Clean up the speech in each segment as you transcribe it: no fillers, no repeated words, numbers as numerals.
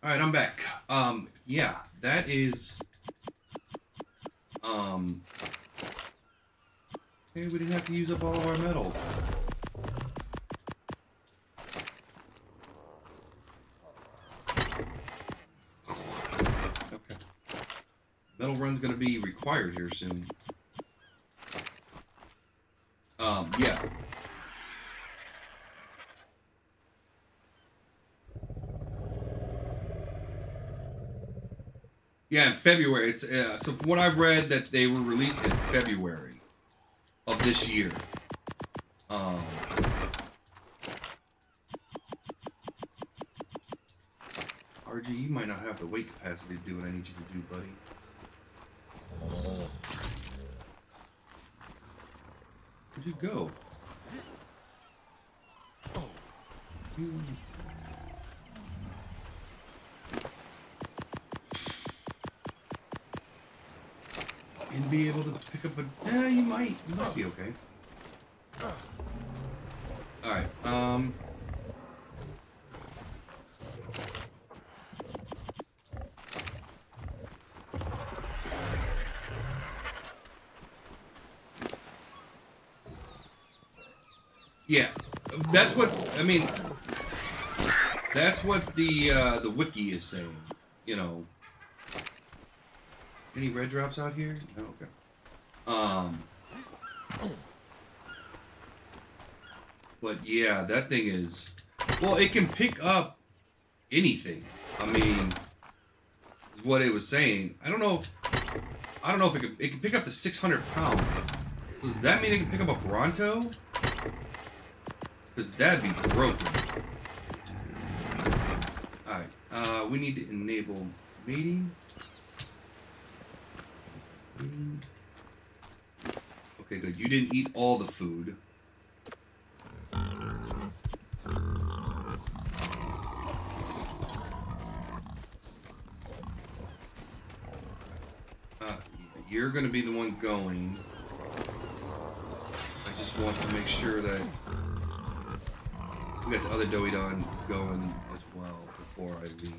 Alright, I'm back. Yeah, that is... Hey, we didn't have to use up all of our metal. Okay. Metal run's gonna be required here soon. Yeah. Yeah, in February. It's so from what I've read, that they were released in February of this year. RG, you might not have the weight capacity to do what I need you to do, buddy. Where'd you go? And be able to pick up a... you might be okay. Alright, yeah, that's what, I mean, that's what the wiki is saying, you know. Any red drops out here? No, okay. But yeah, that thing is... Well, it can pick up anything. I mean, is what it was saying. I don't know if it can pick up to 600 pounds. So does that mean it can pick up a Bronto? Because that'd be broken. Alright, we need to enable mating. Okay, good. You didn't eat all the food. You're going to be the one going. I just want to make sure that we got the other doughy don going as well before I leave.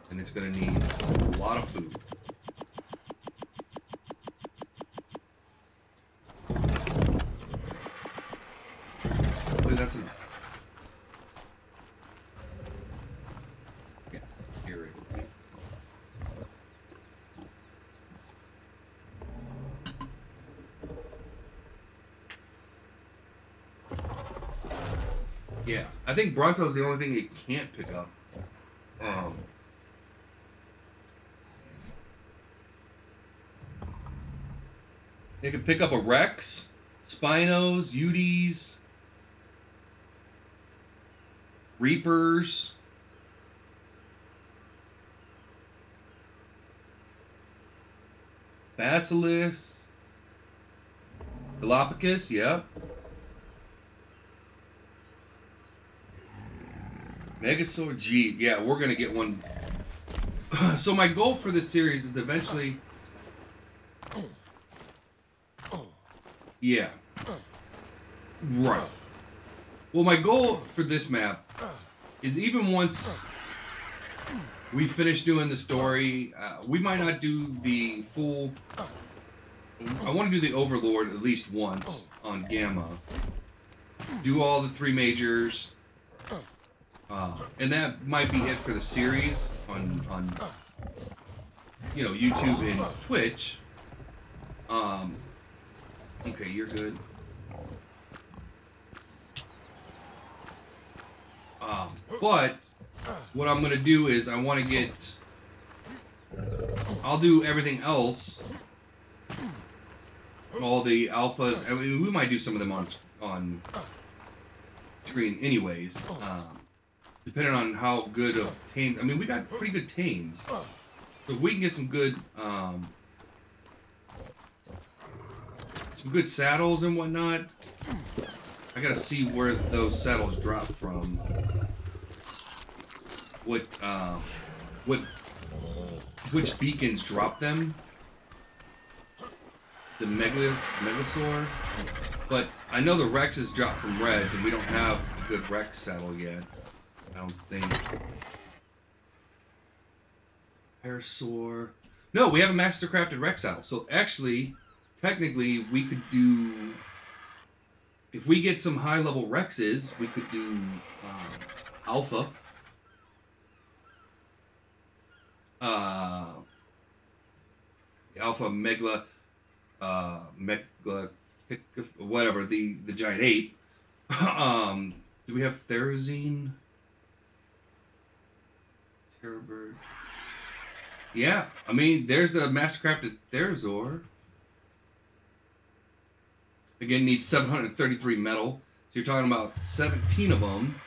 And it's going to need a lot of food. Hopefully that's enough. Yeah, you're right. Yeah, I think Bronto's the only thing it can't pick up. It can pick up a Rex, Spinos, Uties, Reapers, Basilisk, Galapagos, yep. Megasaur G, yeah, we're gonna get one. So my goal for this series is to eventually... Yeah. Right. Well, my goal for this map is even once we finish doing the story, we might not do the full... I want to do the Overlord at least once on Gamma. Do all the 3 majors. And that might be it for the series on you know, YouTube and Twitch. Okay, you're good. But what I'm gonna do is I want to get... I'll do everything else. All the alphas. I mean, we might do some of them on screen anyways. Depending on how good of tames... I mean, we got pretty good tames. So if we can get some good saddles and whatnot, I gotta see where those saddles drop from. Which beacons drop them. The Megasaur. But I know the Rexes drop from Reds, and we don't have a good Rex saddle yet. I don't think. Parasaur. No, we have a mastercrafted Rex saddle. So actually, technically, we could do. If we get some high level Rexes, we could do Alpha. Alpha Megla, whatever, the giant ape. Do we have Therazine? Terrorbird. Yeah, I mean, there's a mastercrafted Therazor. Again, needs 733 metal. So you're talking about 17 of them.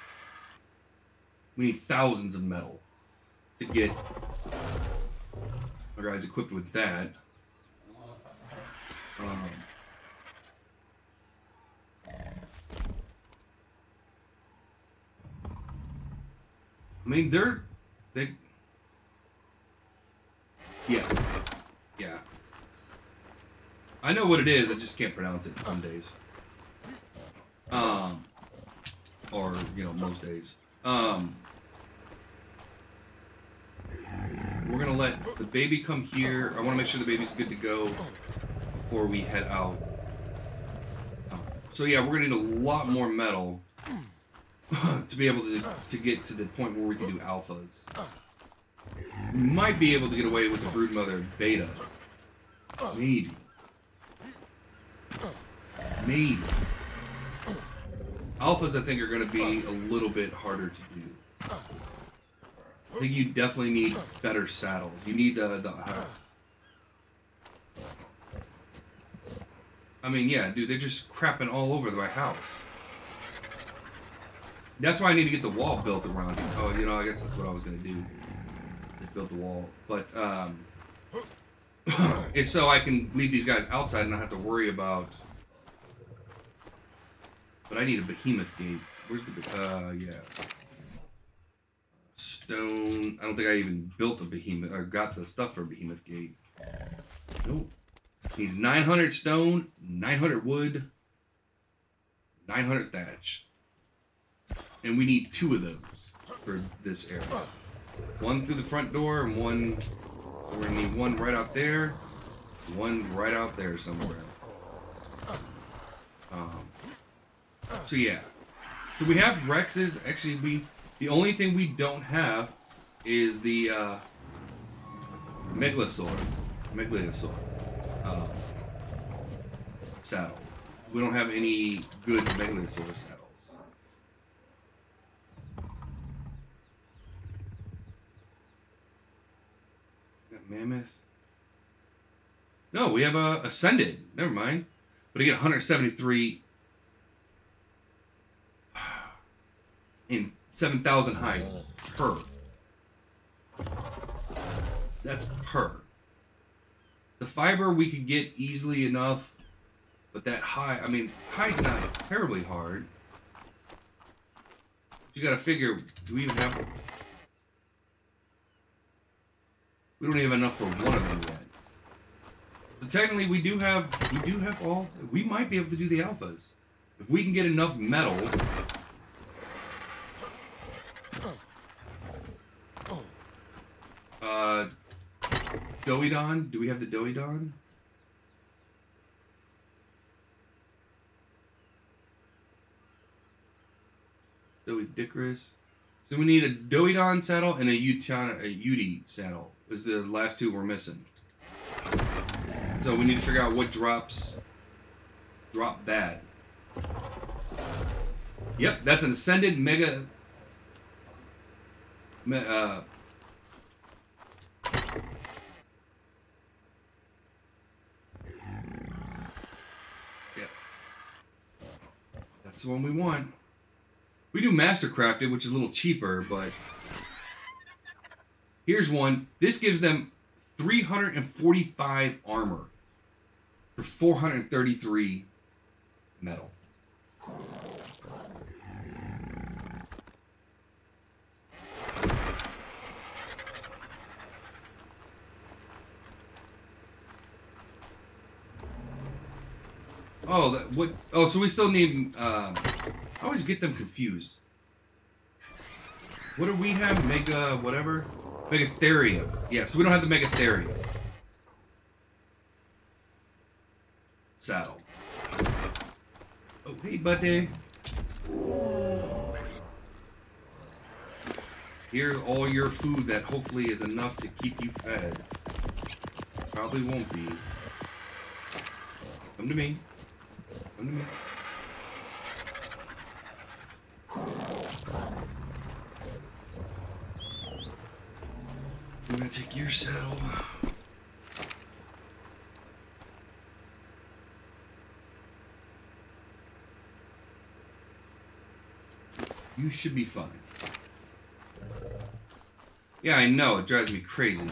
We need thousands of metal to get our guys equipped with that. I mean, they. Yeah. I know what it is. I just can't pronounce it some days. Or most days. We're gonna let the baby come here. I want to make sure the baby's good to go before we head out. So yeah, we're gonna need a lot more metal to be able to get to the point where we can do alphas. We might be able to get away with the broodmother beta. Maybe. Alphas, I think, are going to be a little bit harder to do. I think you definitely need better saddles. You need I mean, yeah, dude, they're just crapping all over my house. That's why I need to get the wall built around it. Oh, I guess that's what I was going to do. Just build the wall. But, it's so I can leave these guys outside and not have to worry about... But I need a behemoth gate. Where's the... yeah. Stone... I don't think I even built a behemoth... or got the stuff for a behemoth gate. Nope. Needs 900 stone, 900 wood, 900 thatch. And we need 2 of those for this area. One through the front door and one... We're going to need one right out there. One right out there somewhere. So yeah. So we have Rexes. Actually, the only thing we don't have is the Megalosaur saddle. We don't have any good Megalosaur saddles. Got Mammoth. No, we have a Ascended. Never mind. But I get 173 in 7,000 height per. That's per. The fiber we could get easily enough, but that high, I mean, high's not terribly hard. You gotta figure, do we even have... We don't even have enough for one of them yet. So technically we do have all, we might be able to do the alphas. If we can get enough metal... Doidon? Do we have the Doidon? Doidicarus. So we need a Doidon saddle and a Yudi saddle. Was the last 2 we're missing. So we need to figure out what drop that. Yep, that's an Ascended Mega... That's the one we want. We do Mastercrafted, which is a little cheaper, but... Here's one. This gives them 345 armor for 433 metal. Oh, what? Oh, so we still need. I always get them confused. What do we have? Mega whatever? Megatherium. Yeah, so we don't have the Megatherium. Saddle. Oh, hey, buddy. Here's all your food that hopefully is enough to keep you fed. Probably won't be. Come to me. Come to me. I'm gonna take your saddle. You should be fine. Yeah, I know, it drives me crazy.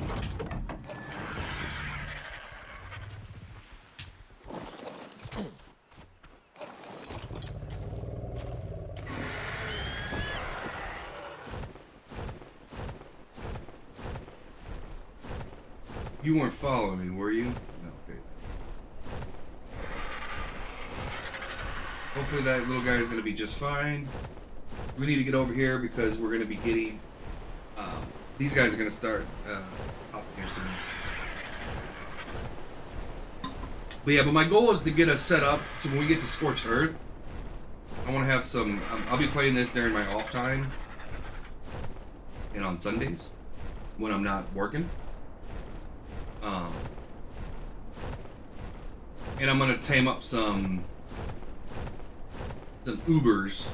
You weren't following me, were you? No, okay. Hopefully that little guy is going to be just fine. We need to get over here because we're going to be getting... these guys are going to start popping here soon. But yeah, but my goal is to get us set up so when we get to Scorched Earth, I want to have some... I'll be playing this during my off time and on Sundays when I'm not working. And I'm gonna tame up some Ubers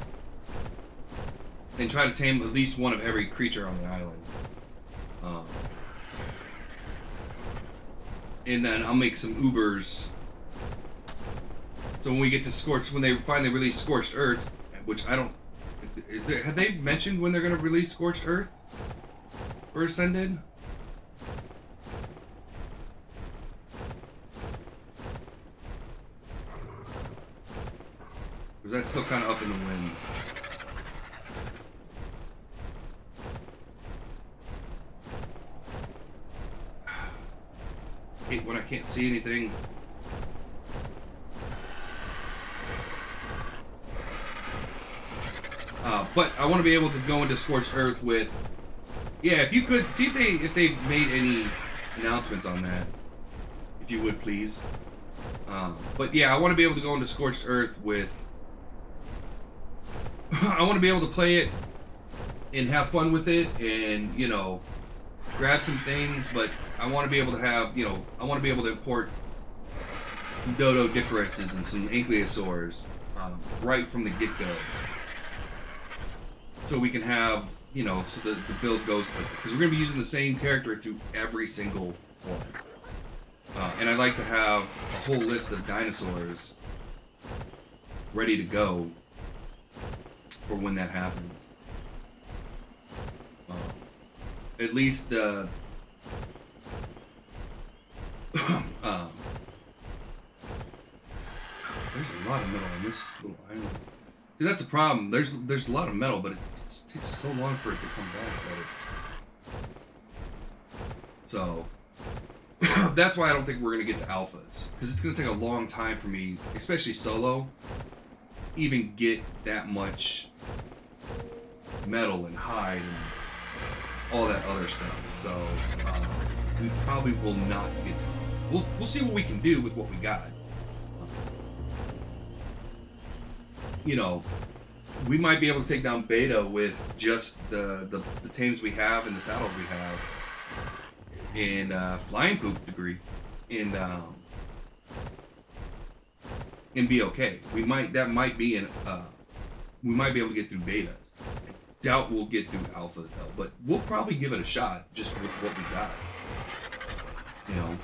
and try to tame at least one of every creature on the island. And then I'll make some Ubers. So when we get to Scorched, when they finally release Scorched Earth, which I don't, have they mentioned when they're gonna release Scorched Earth for Ascended? That's still kind of up in the wind. Hate when I can't see anything. But I want to be able to go into Scorched Earth with... Yeah, if you could, see if they've made any announcements on that. If you would, please. But yeah, I want to be able to go into Scorched Earth with... I want to be able to play it and have fun with it and, you know, grab some things, but I want to be able to have, you know, I want to be able to import Dodo Dicaruses and some Ankylosaurs right from the get-go. So we can have, you know, so the build goes quicker. Because we're going to be using the same character through every single one. And I'd like to have a whole list of dinosaurs ready to go for when that happens. At least the there's a lot of metal on this little island. See, that's the problem. There's a lot of metal, but it takes so long for it to come back that it's... So that's why I don't think we're gonna get to alphas, because it's gonna take a long time for me, especially solo, even get that much metal and hide and all that other stuff. So we probably will not get to... We'll see what we can do with what we got. You know, we might be able to take down Beta with just the tames we have and the saddles we have, and flying poop degree, and be okay. We might be able to get through betas. I doubt we'll get through alphas though, but we'll probably give it a shot just with what we got. You know,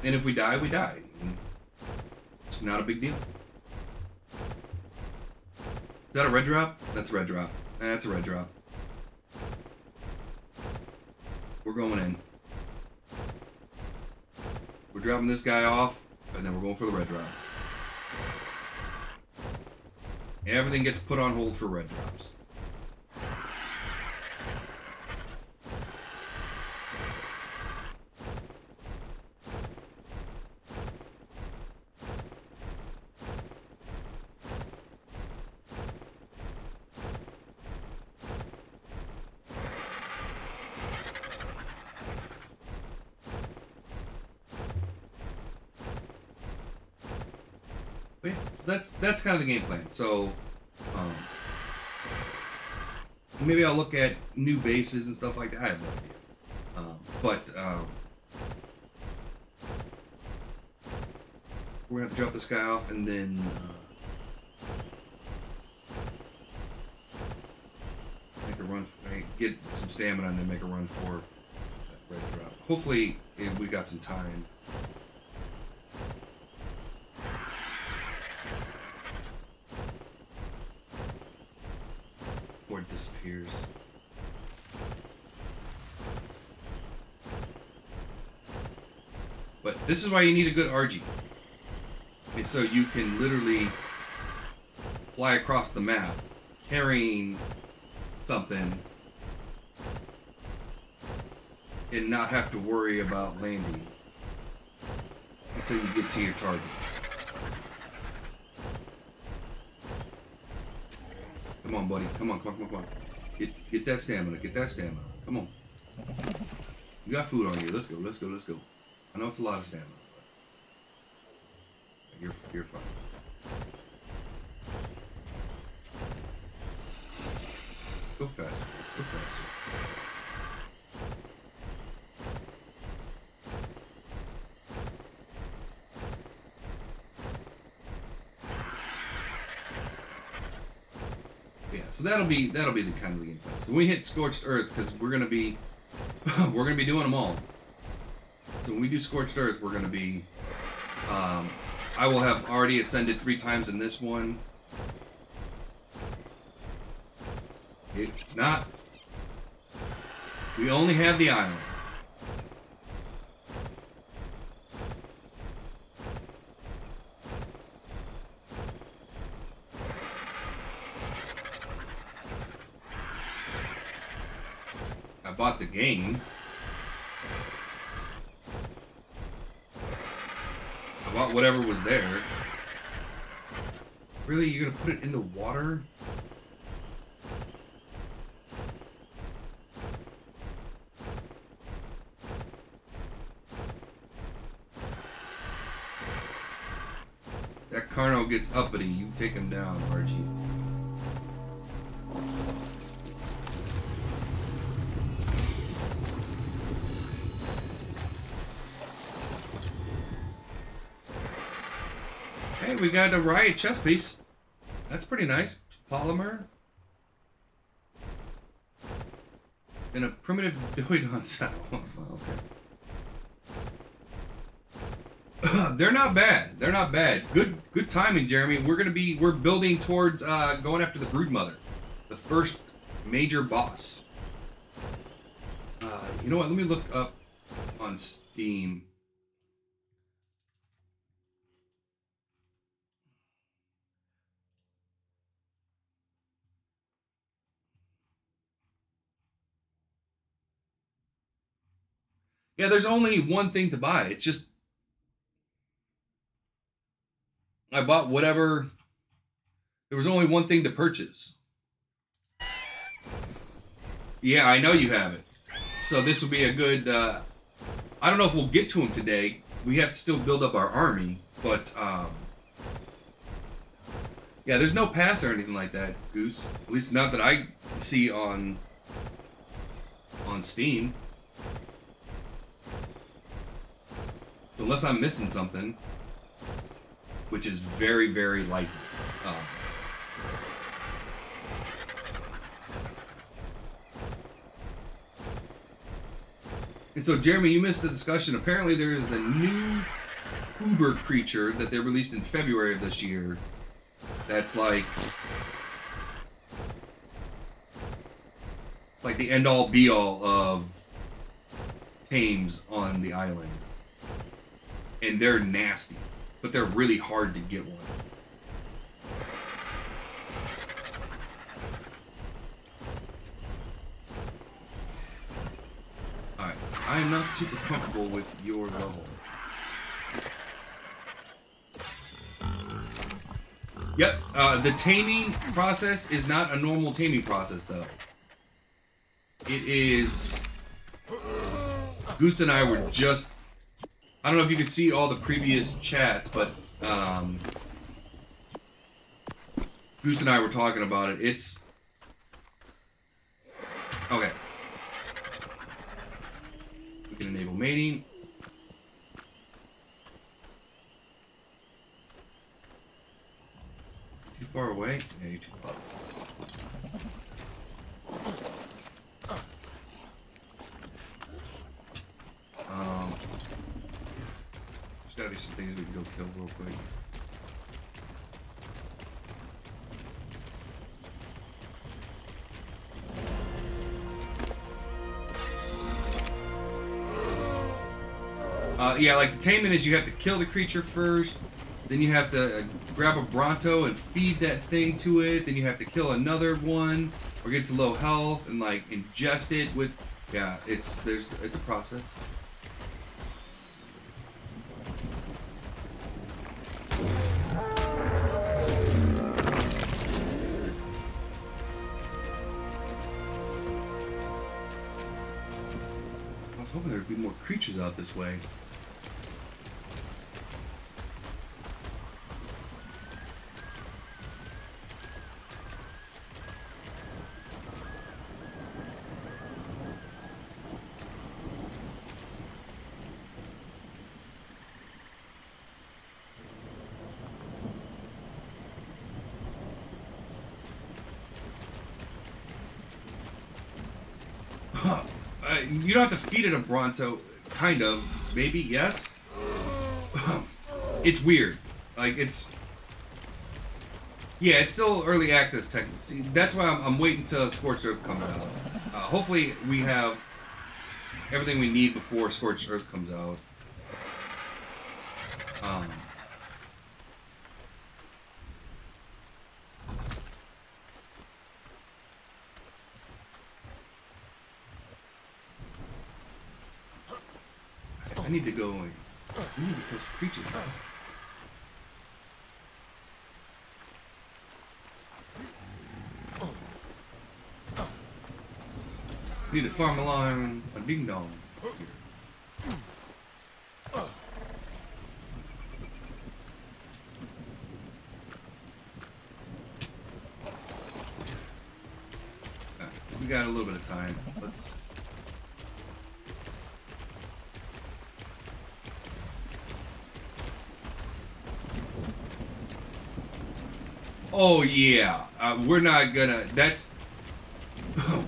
and if we die, we die. It's not a big deal. Is that a red drop? That's a red drop. That's a red drop. We're going in. We're dropping this guy off, and then we're going for the red drop. Everything gets put on hold for red drops. But yeah, that's kind of the game plan. So maybe I'll look at new bases and stuff like that. I have no idea. We're gonna have to drop this guy off and then make a run. Get some stamina and then make a run for that red drop. Hopefully, we got some time. Or it disappears. But this is why you need a good RG. Okay, so you can literally fly across the map carrying something and not have to worry about landing until you get to your target. Come on, buddy. Come on, come on, come on, come on. Get that stamina. Get that stamina. Come on. You got food on you. Let's go, let's go, let's go. I know it's a lot of stamina, but you're fine. Let's go faster. Let's go faster. Yeah, so that'll be the kind of the game plan. So when we hit Scorched Earth, because we're gonna be doing them all. So when we do Scorched Earth, we're gonna be I will have already ascended 3 times in this one. It's not. We only have the island. I bought the game. I bought whatever was there. Really? You're gonna put it in the water? That Carno gets uppity. You take him down, Archie. Hey, we got a riot chest piece. That's pretty nice. Polymer. And a primitive Doidon saddle. Okay. They're not bad. They're not bad. Good timing, Jeremy. We're building towards going after the Broodmother, the first major boss. You know what? Let me look up on Steam. Yeah, there's only one thing to buy. It's just I bought whatever. There was only one thing to purchase. Yeah, I know you have it. So this will be a good. I don't know if we'll get to him today. We have to still build up our army, but yeah, there's no pass or anything like that, Goose. At least not that I see on Steam. Unless I'm missing something, which is very, very likely. And so, Jeremy, you missed the discussion. Apparently, there is a new Uber creature that they released in February of this year. That's like the end-all, be-all of tames on the island. And they're nasty, but they're really hard to get one. Alright, I am not super comfortable with your level. Yep, the taming process is not a normal taming process, though. It is... Goose and I were just... I don't know if you can see all the previous chats, but Goose and I were talking about it. It's... Okay. We can enable mating. Too far away? Yeah, you're too far. There's gotta be some things we can go kill real quick. Yeah, like the taming is you have to kill the creature first, then you have to grab a Bronto and feed that thing to it, then you have to kill another one, or get it to low health and like ingest it with, yeah, it's a process. I was hoping there'd be more creatures out this way. You don't have to feed it a Bronto, kind of, maybe, yes? It's weird. Like, it's... Yeah, it's still early access technically. See, that's why I'm waiting until Scorched Earth comes out. Hopefully we have everything we need before Scorched Earth comes out. I need to go and... I need to kill some creatures. Need to farm along a ding dong. We got a little bit of time. Let's... Oh yeah, we're not gonna, that's,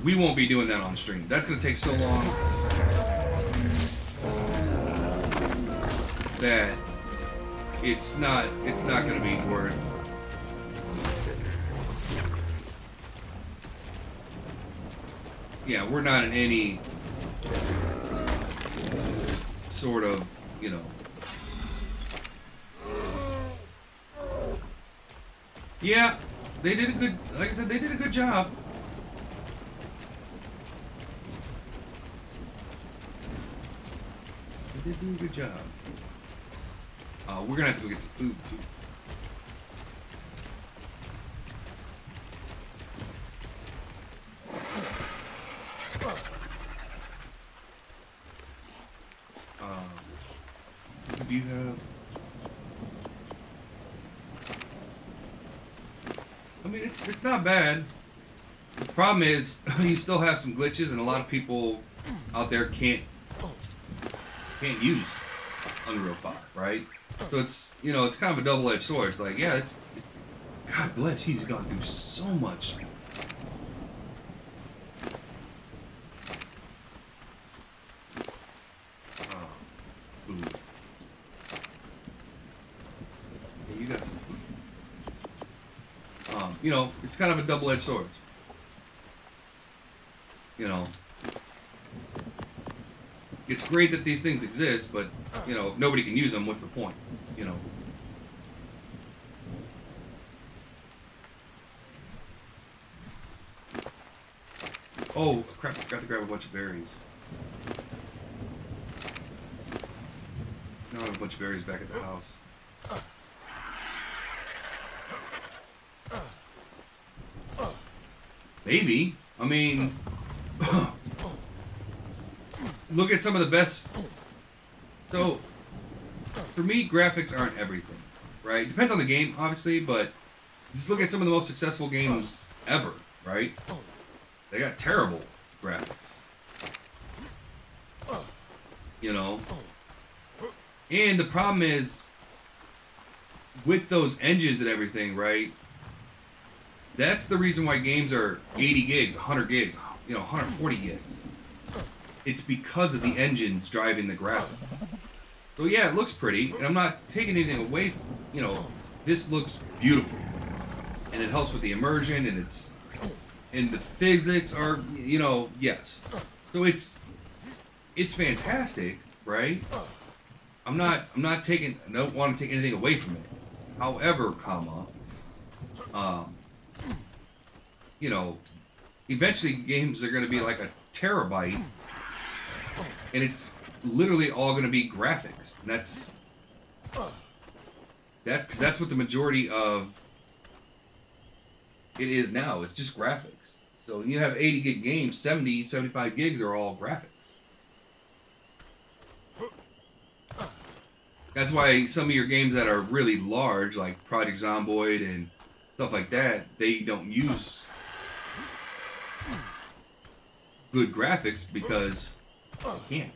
we won't be doing that on stream. That's gonna take so long that it's not gonna be worth. Yeah, we're not in any sort of, you know. Yeah, they did a good, like I said, they did a good job. They did do a good job. We're gonna have to go get some food too. What do you have? I mean, it's not bad. The problem is, you still have some glitches, and a lot of people out there can't use Unreal 5, right? So it's, you know, it's kind of a double-edged sword. It's like, yeah, it's... God bless, he's gone through so much. Food. Yeah, you got some food. You know, it's kind of a double-edged sword. You know, it's great that these things exist, but, you know, if nobody can use them, what's the point? You know. Oh, crap, I forgot to grab a bunch of berries. Now I have a bunch of berries back at the house. Maybe. I mean, look at some of the best. So, for me, graphics aren't everything, right? Depends on the game, obviously, but Just look at some of the most successful games ever, right? They got terrible graphics. You know? And the problem is, with those engines and everything, right? That's the reason why games are 80 gigs, 100 gigs, 140 gigs. It's because of the engines driving the graphics. So yeah, it looks pretty, and I'm not taking anything away from, this looks beautiful. And it helps with the immersion, and the physics are, yes. So it's fantastic, right? I don't want to take anything away from it. However, eventually games are going to be like a terabyte, and it's literally all going to be graphics. And that's because that's what the majority of it is now. It's just graphics. So when you have 80 gig games, 70, 75 gigs are all graphics. That's why some of your games that are really large, like Project Zomboid and stuff like that, they don't use good graphics because they can't.